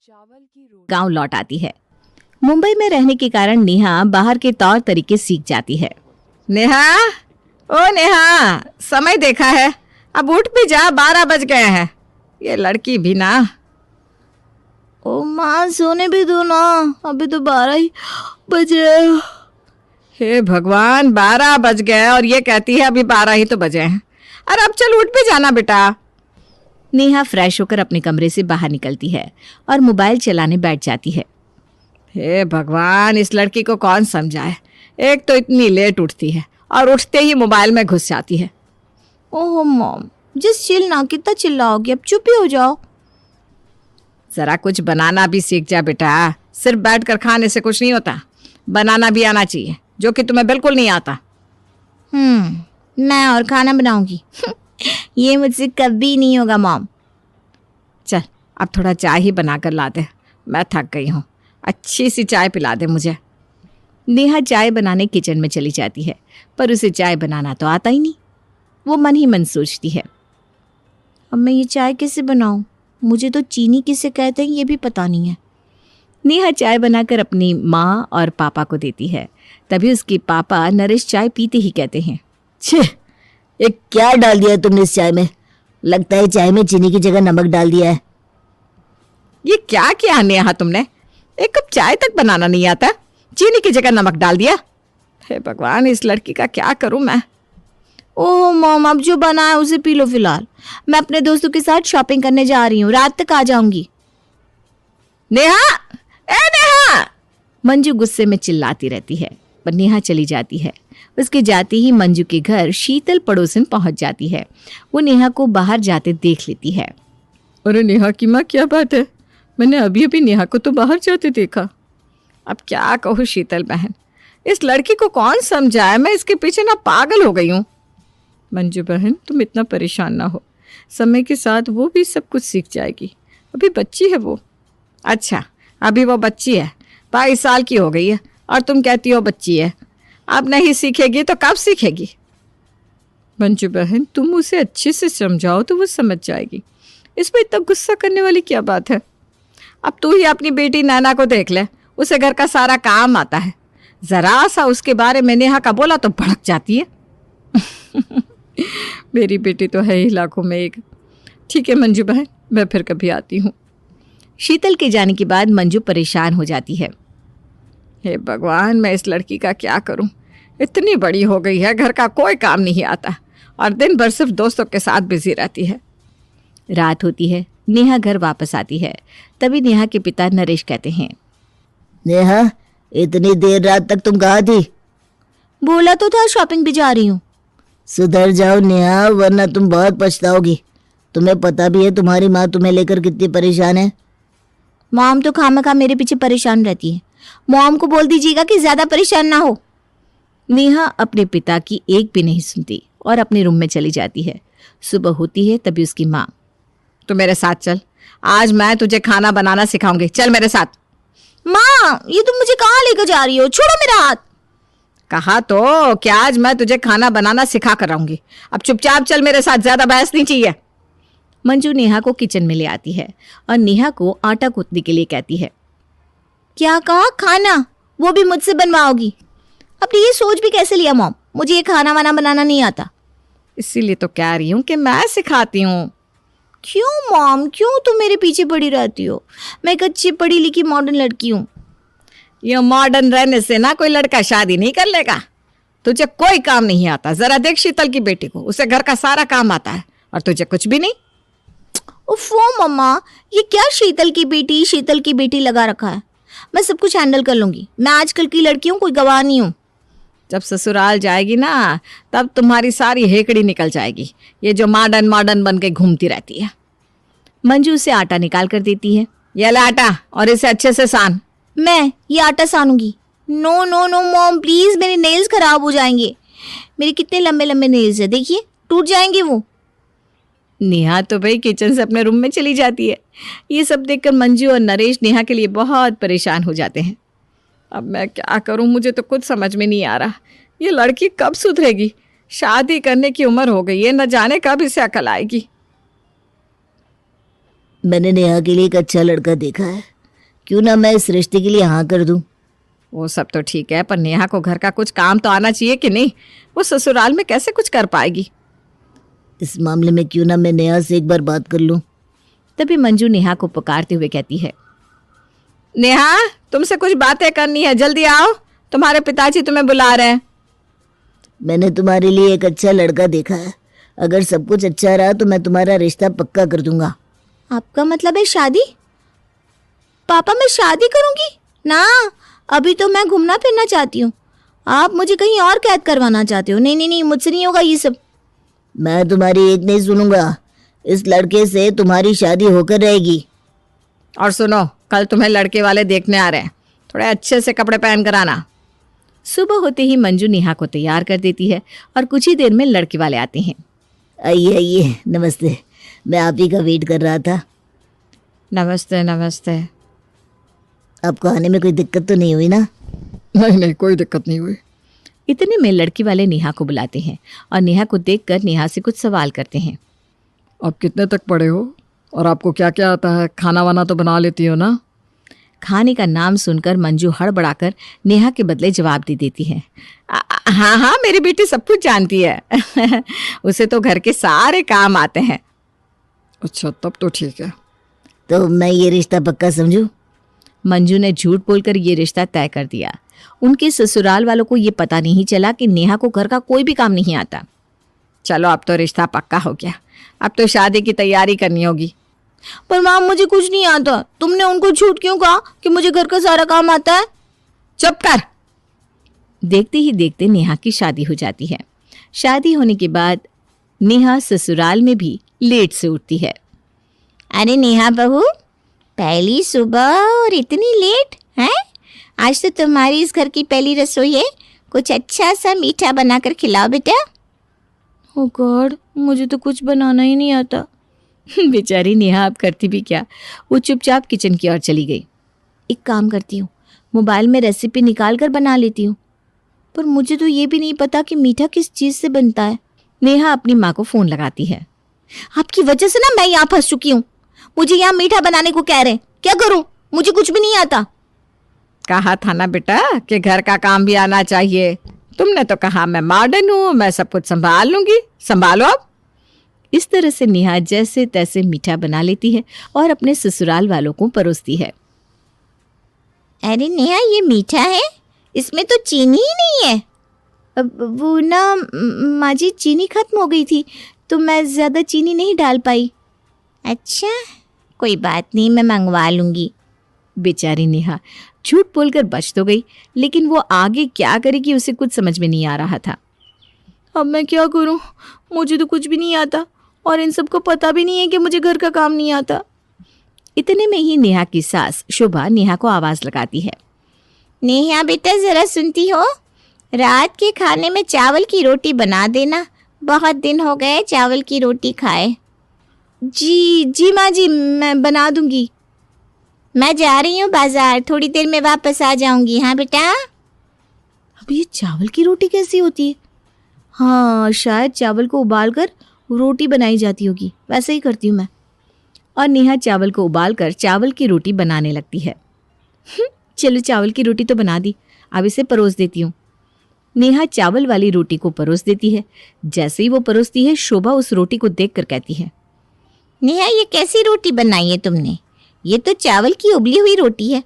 गांव लौट आती है। मुंबई में रहने के कारण नेहा बाहर के तौर तरीके सीख जाती है। नेहा, ओ नेहा, समय देखा है, अब उठ भी जा, 12 बज गए हैं। ये लड़की भी ना। ओ माँ, सोने भी दो ना, अभी तो 12 ही बजे। हे भगवान, 12 बज गए और ये कहती है अभी 12 ही तो बजे हैं। अरे अब चल, उठ भी जाना बेटा। नेहा फ्रेश होकर अपने कमरे से बाहर निकलती है और मोबाइल चलाने बैठ जाती है। हे भगवान, इस लड़की को कौन समझाए। एक तो इतनी लेट उठती है और उठते ही मोबाइल में घुस जाती है। ओह मॉम, जस्ट चिल ना, कितना चिल्लाओगे, अब चुप ही हो जाओ। जरा कुछ बनाना भी सीख जा बेटा, सिर्फ बैठकर खाने से कुछ नहीं होता, बनाना भी आना चाहिए, जो कि तुम्हें बिल्कुल नहीं आता। मैं और खाना बनाऊंगी ये मुझसे कभी नहीं होगा मॉम। चल अब थोड़ा चाय ही बनाकर ला दे, मैं थक गई हूँ, अच्छी सी चाय पिला दे मुझे। नेहा चाय बनाने किचन में चली जाती है, पर उसे चाय बनाना तो आता ही नहीं। वो मन ही मन सोचती है, अब मैं ये चाय कैसे बनाऊं? मुझे तो चीनी किसे कहते हैं ये भी पता नहीं है। नेहा चाय बनाकर अपनी माँ और पापा को देती है। तभी उसके पापा नरेश चाय पीते ही कहते हैं, छे, ये क्या डाल दिया है तुमने इस चाय में? लगता है चाय में चीनी की जगह नमक डाल दिया है। ये क्या किया नेहा तुमने? एक कप चाय तक बनाना नहीं आता, चीनी की जगह नमक डाल दिया। हे भगवान, इस लड़की का क्या करूं मैं। ओह मॉम, अब जो बना है उसे पी लो फिलहाल। मैं अपने दोस्तों के साथ शॉपिंग करने जा रही हूँ, रात तक आ जाऊंगी। नेहा, ए नेहा! मंजू गुस्से में चिल्लाती रहती है, पर नेहा चली जाती है। उसके जाते ही मंजू के घर शीतल पड़ोसन पहुंच जाती है। वो नेहा को बाहर जाते देख लेती है। अरे नेहा की माँ, क्या बात है? मैंने अभी अभी नेहा को तो बाहर जाते देखा। अब क्या कहूँ शीतल बहन, इस लड़की को कौन समझाए, मैं इसके पीछे ना पागल हो गई हूँ। मंजू बहन, तुम इतना परेशान ना हो, समय के साथ वो भी सब कुछ सीख जाएगी, अभी बच्ची है वो। अच्छा, अभी वो बच्ची है, 22 साल की हो गई है और तुम कहती हो बच्ची है। अब नहीं सीखेगी तो कब सीखेगी? मंजू बहन, तुम उसे अच्छे से समझाओ तो वो समझ जाएगी, इसमें इतना गुस्सा करने वाली क्या बात है। अब तू ही अपनी बेटी नैना को देख ले, उसे घर का सारा काम आता है, जरा सा उसके बारे में नेहा का बोला तो भड़क जाती है। मेरी बेटी तो है ही लाखों में एक। ठीक है मंजू बहन, मैं फिर कभी आती हूँ। शीतल के जाने के बाद मंजू परेशान हो जाती है। हे भगवान, मैं इस लड़की का क्या करूं, इतनी बड़ी हो गई है, घर का कोई काम नहीं आता और दिन भर सिर्फ दोस्तों के साथ बिजी रहती है। रात होती है, नेहा घर वापस आती है। तभी नेहा के पिता नरेश कहते हैं, नेहा, इतनी देर रात तक तुम कहाँ थी? बोला तो था शॉपिंग भी जा रही हूँ। सुधर जाओ नेहा, वरना तुम बहुत पछताओगी। तुम्हें पता भी है तुम्हारी माँ तुम्हें लेकर कितनी परेशान है। मॉम तो खामखा मेरे पीछे परेशान रहती है, मॉम को बोल दीजिएगा कि ज्यादा परेशान ना हो। नेहा अपने पिता की एक भी नहीं सुनती और अपने रूम में चली जाती है। सुबह होती है, तभी उसकी माँ, तो मेरे साथ चल, आज मैं तुझे खाना बनाना सिखाऊंगी, चल मेरे साथ। माँ, ये तुम मुझे कहाँ लेकर जा रही हो? छोड़ो मेरा हाथ। कहा तो क्या आज मैं तुझे खाना बनाना सिखा कर रहूंगी, अब चुपचाप चल मेरे साथ, ज्यादा बहस नहीं चाहिए। मंजू नेहा को किचन में ले आती है और नेहा को आटा गूंथने के लिए कहती है। क्या कहा? खाना? वो भी मुझसे बनवाओगी? अपनी ये सोच भी कैसे लिया मॉम? मुझे ये खाना वाना बनाना नहीं आता। इसीलिए तो कह रही हूँ कि मैं सिखाती हूँ। क्यों मॉम, क्यों तुम मेरे पीछे पड़ी रहती हो? मैं एक अच्छी पढ़ी लिखी मॉडर्न लड़की हूँ। ये मॉडर्न रहने से ना कोई लड़का शादी नहीं कर लेगा। तुझे कोई काम नहीं आता, जरा देख शीतल की बेटी को, उसे घर का सारा काम आता है और तुझे कुछ भी नहीं। उफ़ो मम्मा, ये क्या शीतल की बेटी लगा रखा है? मैं सब कुछ हैंडल कर लूंगी। मैं आजकल की लड़की हूँ, कोई गवाह नहीं हूँ। जब ससुराल जाएगी ना, तब तुम्हारी सारी हेकड़ी निकल जाएगी, ये जो मॉडर्न बन के घूमती रहती है। मंजू उसे आटा निकाल कर देती है। ये ले आटा और इसे अच्छे से सान। मैं ये आटा सानूंगी? No no no mom, please, मेरे नेल्स खराब हो जाएंगे। मेरे कितने लंबे लंबे नेल्स है, देखिए टूट जाएंगे वो। नेहा तो भाई किचन से अपने रूम में चली जाती है। ये सब देखकर मंजू और नरेश नेहा के लिए बहुत परेशान हो जाते हैं। अब मैं क्या करूं, मुझे तो कुछ समझ में नहीं आ रहा। ये लड़की कब सुधरेगी? शादी करने की उम्र हो गई है, न जाने कब इसे अकल आएगी। मैंने नेहा के लिए एक अच्छा लड़का देखा है, क्यों ना मैं इस रिश्ते के लिए हाँ कर दूं। वो सब तो ठीक है, पर नेहा को घर का कुछ काम तो आना चाहिए कि नहीं? वो ससुराल में कैसे कुछ कर पाएगी? इस मामले में क्यों ना मैं नेहा से एक बार बात कर लूं। तभी मंजू नेहा को पुकारते हुए कहती है, नेहा, तुमसे कुछ बातें करनी है, जल्दी आओ, तुम्हारे पिताजी तुम्हें बुला रहे हैं। मैंने तुम्हारे लिए एक अच्छा लड़का देखा है। अगर सब कुछ अच्छा रहा तो मैं तुम्हारा रिश्ता पक्का कर दूंगा। आपका मतलब है शादी? पापा मैं शादी करूंगी? ना, अभी तो मैं घूमना फिरना चाहती हूँ। आप मुझे कहीं और कैद करवाना चाहते हो? नहीं नहीं नहीं, मुझसे नहीं होगा ये सब। मैं तुम्हारी एक नहीं सुनूंगा। इस लड़के से तुम्हारी शादी होकर रहेगी। और सुनो, कल तुम्हें लड़के वाले देखने आ रहे हैं, थोड़े अच्छे से कपड़े पहन कर आना। सुबह होते ही मंजू नेहा को तैयार कर देती है और कुछ ही देर में लड़के वाले आते हैं। आइए आइए, नमस्ते। मैं आप ही का वेट कर रहा था। नमस्ते नमस्ते। आपको आने में कोई दिक्कत तो नहीं हुई ना? नहीं नहीं, कोई दिक्कत नहीं हुई। इतने में लड़के वाले नेहा को बुलाते हैं और नेहा को देखकर नेहा से कुछ सवाल करते हैं। आप कितने तक पढ़े हो और आपको क्या क्या आता है? खाना वाना तो बना लेती हो ना? खाने का नाम सुनकर मंजू हड़बड़ाकर नेहा के बदले जवाब दे देती है, हाँ हाँ, मेरी बेटी सब कुछ जानती है। उसे तो घर के सारे काम आते हैं। अच्छा, तब तो ठीक है। तो मैं ये रिश्ता पक्का समझूं? मंजू ने झूठ बोलकर ये रिश्ता तय कर दिया। उनके ससुराल वालों को ये पता नहीं चला कि नेहा को घर का कोई भी काम नहीं आता। चलो, अब तो रिश्ता पक्का हो गया, अब तो शादी की तैयारी करनी होगी। पर माँ मुझे कुछ नहीं आता। तुमने उनको झूठ क्यों कहा कि मुझे घर का सारा काम आता है? चुप कर। देखते ही देखते नेहा की शादी हो जाती है। शादी होने के बाद नेहा ससुराल में भी लेट से उठती है। अरे नेहा बहू, पहली सुबह और इतनी लेट हैं? आज तो तुम्हारी इस घर की पहली रसोई है। कुछ अच्छा सा मीठा बनाकर खिलाओ बेटा। ओ गॉड, मुझे तो कुछ बनाना ही नहीं आता। बेचारी नेहा अब करती भी क्या। वो चुपचाप किचन की ओर चली गई। एक काम करती हूँ, मोबाइल में रेसिपी निकाल कर बना लेती हूँ। पर मुझे तो ये भी नहीं पता कि मीठा किस चीज़ से बनता है। नेहा अपनी माँ को फ़ोन लगाती है। आपकी वजह से ना मैं यहाँ फंस चुकी हूँ। मुझे यहाँ मीठा बनाने को कह रहे हैं, क्या करूँ? मुझे कुछ भी नहीं आता। कहा था ना बेटा कि घर का काम भी आना चाहिए। तुमने तो कहा मैं मॉडर्न हूँ, मैं सब कुछ संभाल लूंगी। संभालो अब। इस तरह से नेहा जैसे तैसे मीठा बना लेती है और अपने ससुराल वालों को परोसती है। अरे नेहा, ये मीठा है, इसमें तो चीनी ही नहीं है। वो ना माँ जी, चीनी खत्म हो गई थी तो मैं ज़्यादा चीनी नहीं डाल पाई। अच्छा, कोई बात नहीं, मैं मंगवा लूंगी। बेचारी नेहा झूठ बोलकर बच तो गई, लेकिन वो आगे क्या करेगी उसे कुछ समझ में नहीं आ रहा था। अब मैं क्या करूं? मुझे तो कुछ भी नहीं आता और इन सबको पता भी नहीं है कि मुझे घर का काम नहीं आता। इतने में ही नेहा की सास शोभा नेहा को आवाज़ लगाती है। नेहा बेटा, ज़रा सुनती हो? रात के खाने में चावल की रोटी बना देना। बहुत दिन हो गए चावल की रोटी खाए। जी जी माँ जी, मैं बना दूंगी। मैं जा रही हूँ बाजार, थोड़ी देर में वापस आ जाऊंगी। हाँ बेटा। अब ये चावल की रोटी कैसी होती है? हाँ, शायद चावल को उबालकर रोटी बनाई जाती होगी। वैसे ही करती हूँ मैं। और नेहा चावल को उबालकर चावल की रोटी बनाने लगती है। चलो, चावल की रोटी तो बना दी, अब इसे परोस देती हूँ। नेहा चावल वाली रोटी को परोस देती है। जैसे ही वो परोसती है, शोभा उस रोटी को देखकर कहती है, नेहा, ये कैसी रोटी बनाई है तुमने? ये तो चावल की उबली हुई रोटी है।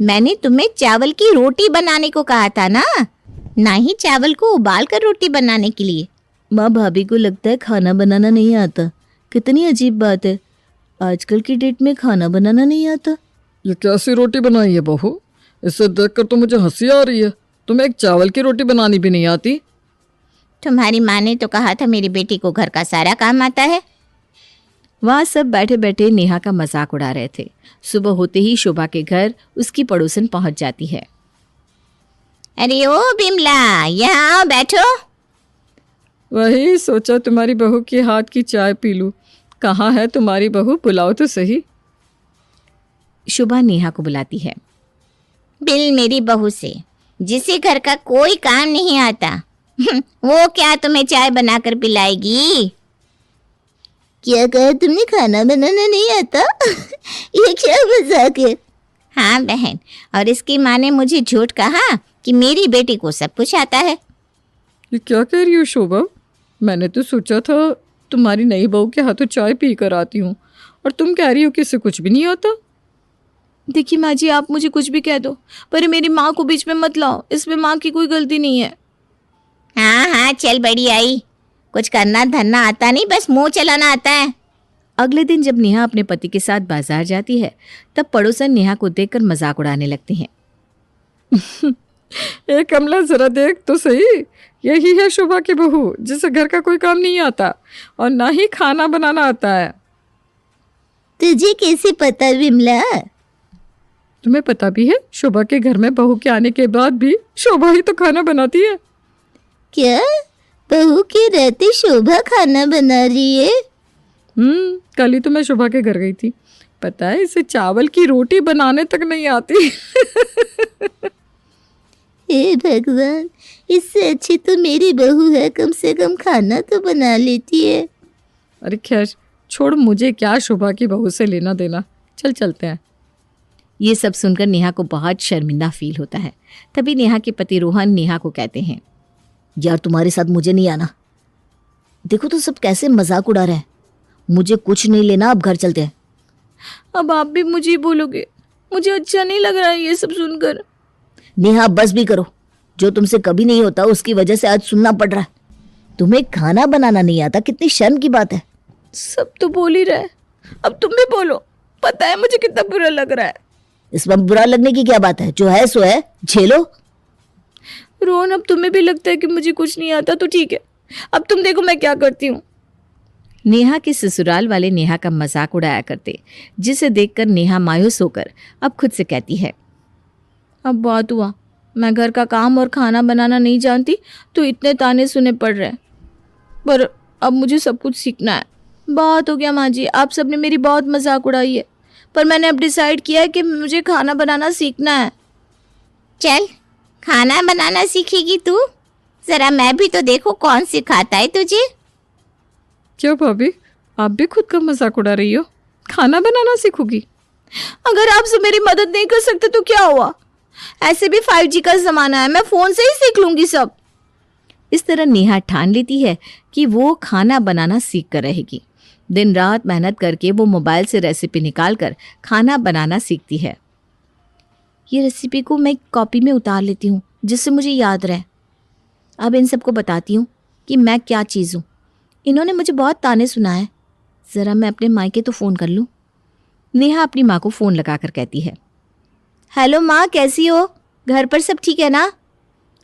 मैंने तुम्हें चावल की रोटी बनाने को कहा था ना ही चावल को उबाल कर रोटी बनाने के लिए। माँ, भाभी को लगता है खाना बनाना नहीं आता। कितनी अजीब बात है, आजकल की डेट में खाना बनाना नहीं आता। ये कैसी रोटी बनाई है बहू? इसे देखकर तो मुझे हंसी आ रही है। तुम्हें एक चावल की रोटी बनानी भी नहीं आती? तुम्हारी माँ ने तो कहा था मेरी बेटी को घर का सारा काम आता है। वहाँ सब बैठे बैठे नेहा का मजाक उड़ा रहे थे। सुबह होते ही शोभा के घर उसकी पड़ोसन पहुंच जाती है। अरे ओ बिमला, यहाँ आओ, बैठो। वही सोचा तुम्हारी बहू के हाथ की चाय पी लूं। कहाँ है तुम्हारी बहू? बुलाओ तो सही। शोभा नेहा को बुलाती है। बिल मेरी बहू से, जिसे घर का कोई काम नहीं आता, वो क्या तुम्हें चाय बनाकर पिलाएगी? क्या कहा तुमने? खाना बनाना नहीं आता? ये क्या मजाक है? हाँ बहन, और इसकी माँ ने मुझे झूठ कहा कि मेरी बेटी को सब कुछ आता है। ये क्या कह रही हो शोभा? मैंने तो सोचा था तुम्हारी नई बहू के हाथों चाय पी कर आती हूँ, और तुम कह रही हो कि इससे कुछ भी नहीं आता। देखिए माँ जी, आप मुझे कुछ भी कह दो, पर मेरी माँ को बीच में मत लाओ, इसमें माँ की कोई गलती नहीं है। हाँ हाँ, चल बड़ी आई, कुछ करना धरना आता नहीं, बस मुंह चलाना आता है। अगले दिन जब नेहा अपने पति के साथ बाजार जाती है, तब पड़ोसन नेहा को देखकर मजाक उड़ाने लगते हैं। ए कमला, जरा देख तो सही, यही है शोभा की बहू जिसे घर का कोई काम नहीं आता और ना ही खाना बनाना आता है। तुझे कैसे पता विमला? तुम्हें पता भी है, शोभा के घर में बहू के आने के बाद भी शोभा ही तो खाना बनाती है। क्या बहू के रहते शोभा खाना बना रही है? कल ही तो मैं शोभा के घर गई थी, पता है इसे चावल की रोटी बनाने तक नहीं आती। हे भगवान, इससे अच्छी तो मेरी बहू है, कम से कम खाना तो बना लेती है। अरे खैर छोड़, मुझे क्या शोभा की बहू से लेना देना, चल चलते हैं। ये सब सुनकर नेहा को बहुत शर्मिंदा फील होता है। तभी नेहा के पति रोहन नेहा को कहते हैं, यार तुम्हारे साथ मुझे नहीं आना। देखो तो सब कैसे मजाक उड़ा रहे हैं। मुझे कुछ नहीं लेना, अब घर चलते हैं। अब आप भी मुझे ही बोलोगे? मुझे अच्छा नहीं लग रहा है ये सब सुनकर। नेहा बस भी करो, जो तुमसे कभी नहीं होता उसकी वजह से आज सुनना पड़ रहा है। तुम्हें खाना बनाना नहीं आता, कितनी शर्म की बात है। सब तो बोल ही रहे, अब तुम भी बोलो। पता है मुझे कितना बुरा लग रहा है। इसमें बुरा लगने की क्या बात है, जो है सो है, झेलो। रोहन, अब तुम्हें भी लगता है कि मुझे कुछ नहीं आता तो ठीक है, अब तुम देखो मैं क्या करती हूँ। नेहा के ससुराल वाले नेहा का मजाक उड़ाया करते, जिसे देखकर नेहा मायूस होकर अब खुद से कहती है, अब बात हुआ, मैं घर का काम और खाना बनाना नहीं जानती तो इतने ताने सुने पड़ रहे हैं, पर अब मुझे सब कुछ सीखना है। बात हो गया माँ जी, आप सबने मेरी बहुत मजाक उड़ाई है, पर मैंने अब डिसाइड किया है कि मुझे खाना बनाना सीखना है। चल, खाना बनाना सीखेगी तू? जरा मैं भी तो देखो कौन सिखाता है तुझे। क्या भाभी, आप भी खुद का मजाक उड़ा रही हो? खाना बनाना सीखोगी? अगर आप सब मेरी मदद नहीं कर सकते तो क्या हुआ, ऐसे भी 5G का जमाना है, मैं फोन से ही सीख लूंगी सब। इस तरह नेहा ठान लेती है कि वो खाना बनाना सीख कर रहेगी। दिन रात मेहनत करके वो मोबाइल से रेसिपी निकालकर खाना बनाना सीखती है। ये रेसिपी को मैं कॉपी में उतार लेती हूँ जिससे मुझे याद रहे। अब इन सबको बताती हूँ कि मैं क्या चीज़ हूँ। इन्होंने मुझे बहुत ताने सुनाए, ज़रा मैं अपने मायके तो फ़ोन कर लूँ। नेहा अपनी माँ को फ़ोन लगाकर कहती है, हेलो माँ, कैसी हो? घर पर सब ठीक है ना?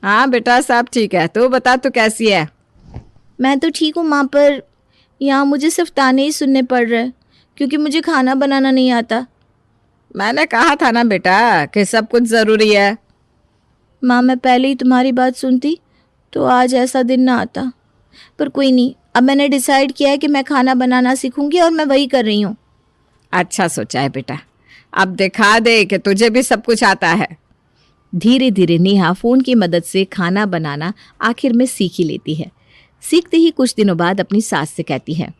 हाँ बेटा, सब ठीक है, तू बता तू कैसी है? मैं तो ठीक हूँ माँ, पर यहाँ मुझे सिर्फ ताने ही सुनने पड़ रहे हैं क्योंकि मुझे खाना बनाना नहीं आता। मैंने कहा था ना बेटा कि सब कुछ ज़रूरी है। माँ, मैं पहले ही तुम्हारी बात सुनती तो आज ऐसा दिन ना आता, पर कोई नहीं, अब मैंने डिसाइड किया है कि मैं खाना बनाना सीखूंगी और मैं वही कर रही हूँ। अच्छा सोचा है बेटा, अब दिखा दे कि तुझे भी सब कुछ आता है। धीरे धीरे नेहा फ़ोन की मदद से खाना बनाना आखिर में सीख ही लेती है। सीखते ही कुछ दिनों बाद अपनी सास से कहती है,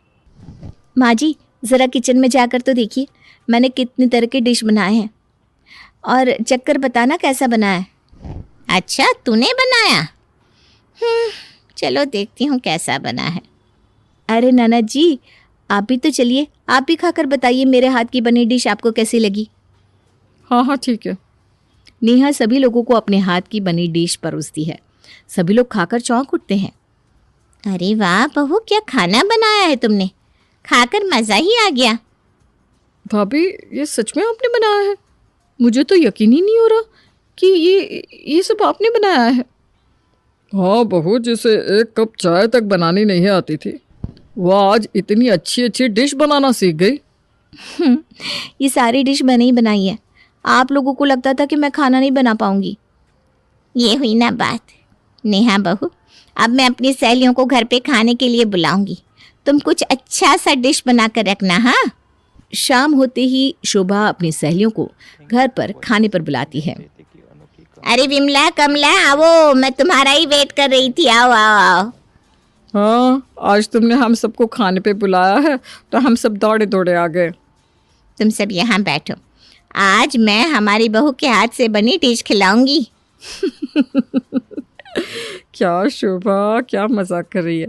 माँ जी ज़रा किचन में जाकर तो देखिए, मैंने कितनी तरह के डिश बनाए हैं और चक्कर बताना कैसा बना है। अच्छा, तूने बनाया? चलो देखती हूँ कैसा बना है। अरे ननद जी, आप भी तो चलिए, आप भी खाकर बताइए मेरे हाथ की बनी डिश आपको कैसी लगी। हाँ हाँ ठीक है। नेहा सभी लोगों को अपने हाथ की बनी डिश परोसती है। सभी लोग खाकर चौंक उठते हैं। अरे वाह बहू, क्या खाना बनाया है तुमने, खाकर मज़ा ही आ गया। भाभी, ये सच में आपने बनाया है? मुझे तो यकीन ही नहीं हो रहा कि ये सब आपने बनाया है। हाँ बहू, जिसे एक कप चाय तक बनानी नहीं आती थी, वो आज इतनी अच्छी अच्छी डिश बनाना सीख गई। ये सारी डिश मैंने ही बनाई है। आप लोगों को लगता था कि मैं खाना नहीं बना पाऊंगी। ये हुई ना बात। नेहा बहू, अब मैं अपनी सहेलियों को घर पे खाने के लिए बुलाऊंगी, तुम कुछ अच्छा सा डिश बना कर रखना। हाँ, शाम होते ही शोभा अपनी सहेलियों को घर पर खाने पर बुलाती है। अरे विमला, कमला, आओ, मैं तुम्हारा ही वेट कर रही थी, आओ आओ आओ। हाँ, आज तुमने हम सबको खाने पे बुलाया है तो हम सब दौड़े दौड़े आ गए। तुम सब यहाँ बैठो। आज मैं हमारी बहू के हाथ से बनी डिश खिलाऊंगी। क्या शोभा, क्या मजाक कर रही है।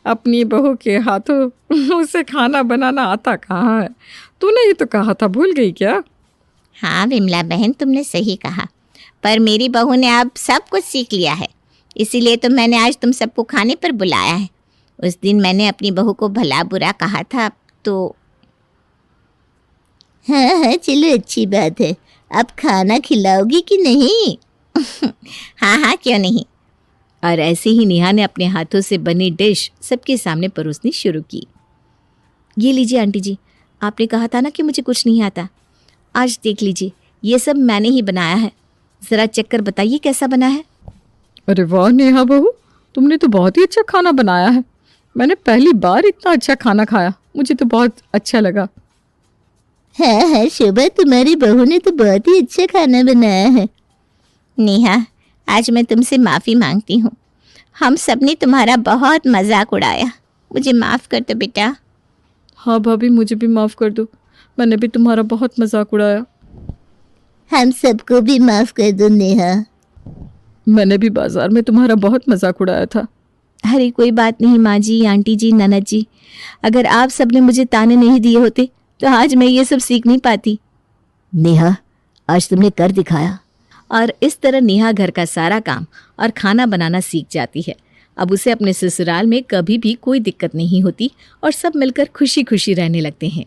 अपनी बहू के हाथों उसे खाना बनाना आता कहाँ है। तूने ही तो कहा था, भूल गई क्या? हाँ विमला बहन, तुमने सही कहा, पर मेरी बहू ने अब सब कुछ सीख लिया है, इसीलिए तो मैंने आज तुम सबको खाने पर बुलाया है। उस दिन मैंने अपनी बहू को भला बुरा कहा था तो। हाँ हाँ चलो अच्छी बात है। आप खाना खिलाओगी कि नहीं? हाँ हाँ क्यों नहीं। और ऐसे ही नेहा ने अपने हाथों से बनी डिश सबके सामने परोसनी शुरू की। ये लीजिए आंटी जी, आपने कहा था ना कि मुझे कुछ नहीं आता। आज देख लीजिए, ये सब मैंने ही बनाया है। ज़रा चेक कर बताइए कैसा बना है। अरे वाह नेहा बहू, तुमने तो बहुत ही अच्छा खाना बनाया है। मैंने पहली बार इतना अच्छा खाना खाया, मुझे तो बहुत अच्छा लगा। हाँ हाँ शोभा, तुम्हारी बहू ने तो बहुत ही अच्छा खाना बनाया है। नेहा, आज मैं तुमसे माफ़ी मांगती हूँ। हम सब ने तुम्हारा बहुत मजाक उड़ाया, मुझे माफ़ कर दो बेटा। हाँ भाभी, मुझे भी माफ़ कर दो, मैंने भी तुम्हारा बहुत मजाक उड़ाया। हम सबको भी माफ कर दो नेहा। मैंने भी बाजार में तुम्हारा बहुत मजाक उड़ाया था। अरे कोई बात नहीं माँ जी, आंटी जी, ननद जी, अगर आप सब ने मुझे ताने नहीं दिए होते तो आज मैं ये सब सीख नहीं पाती। नेहा, आज तुमने कर दिखाया। और इस तरह नेहा घर का सारा काम और खाना बनाना सीख जाती है। अब उसे अपने ससुराल में कभी भी कोई दिक्कत नहीं होती और सब मिलकर खुशी खुशी रहने लगते हैं।